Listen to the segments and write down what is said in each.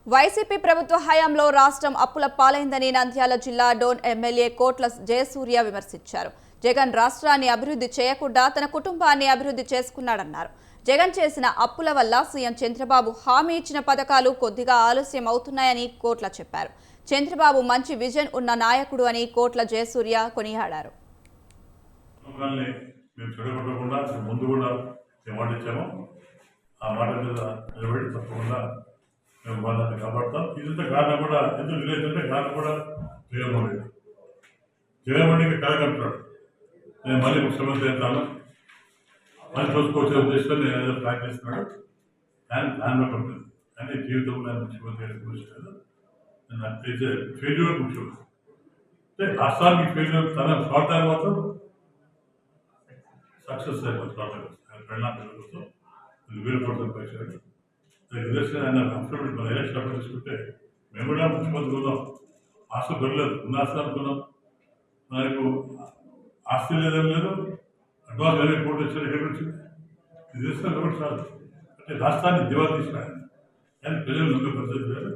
YCP ప్రభుత్వ హయాంలో రాష్ట్రం అప్పుల పాలైందని నంద్యాల జిల్లా డోన్ ఎమ్మెల్యే కోట్ల జయసూర్య విమర్శించారు. జగన్ రాష్ట్రాన్ని అభివృద్ధి చేయకుండా తన కుటుంబాన్ని అభివృద్ధి చేసుకున్నాడన్నారు. జగన్ చేసిన అప్పుల వల్ల సీఎం చంద్రబాబు హామీ ఇచ్చిన పథకాలు కొద్దిగా ఆలస్యం అవుతున్నాయని కోట్ల చెప్పారు. చంద్రబాబు మంచి విజన్ ఉన్న నాయకుడు అని కోట్ల జయసూర్య కొనియాడారు. మేము వాళ్ళని కాపాడతాం. ఇదంతా కారణం కూడా ఎందుకు లేదంటే కారణం కూడా జగన్మోహన్ రెడ్డి. జగన్మోహన్ రెడ్డి కలగంటున్నాడు, నేను మళ్ళీ ముఖ్యమంత్రి అవుతాను, మళ్ళీ చూసుకోవచ్చే ఉద్దేశంలో నేను ఏదో ప్లాన్ చేస్తున్నాడు. కానీ ప్లాన్ బట్టి ఉంటుంది. కానీ జీవితంలో నేను ముఖ్యమంత్రి కూర్చోలేదు. నేను అట్లయితే ఫెయిల్యూర్ ముఖ్యమంత్రి అంటే రాష్ట్రానికి ఫెయిల్యూర్ తన స్వార్థాన్ని మాత్రం సక్సెస్ అయిపోతుంది. ప్రణాళిక కోసం 1000 కోట్ల పైసలు ఎలక్షన్ ఆయన అప్డేట్ మన ఎలక్షన్ అప్పుడు తీసుకుంటే మేము కూడా ముఖ్యమంత్రి ఉన్నాం. ఆస్తి దొరలేదు, ఉన్న ఆస్తి అనుకున్నాం. మనకు ఆస్తి లేదేం లేదు, అడ్వాన్స్ 20 కోట్లు వచ్చారు. ఎక్కడికి వచ్చింది? ఇది తీసుకుని ఎవరు చాలు అంటే రాష్ట్రాన్ని దివా తీసుకున్నాను. కానీ ప్రజలు నమ్మే పరిస్థితి లేదు.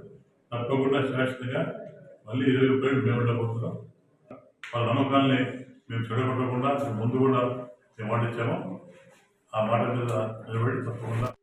తప్పకుండా శాశ్వతంగా మళ్ళీ 20 రూపాయలు మేము ఉండబోతున్నాం. వాళ్ళ నమ్మకాన్ని మేము చెడగొట్టకుండా ముందు కూడా మేము మాట ఇచ్చాము. ఆ మాట మీద నిలబడి తప్పకుండా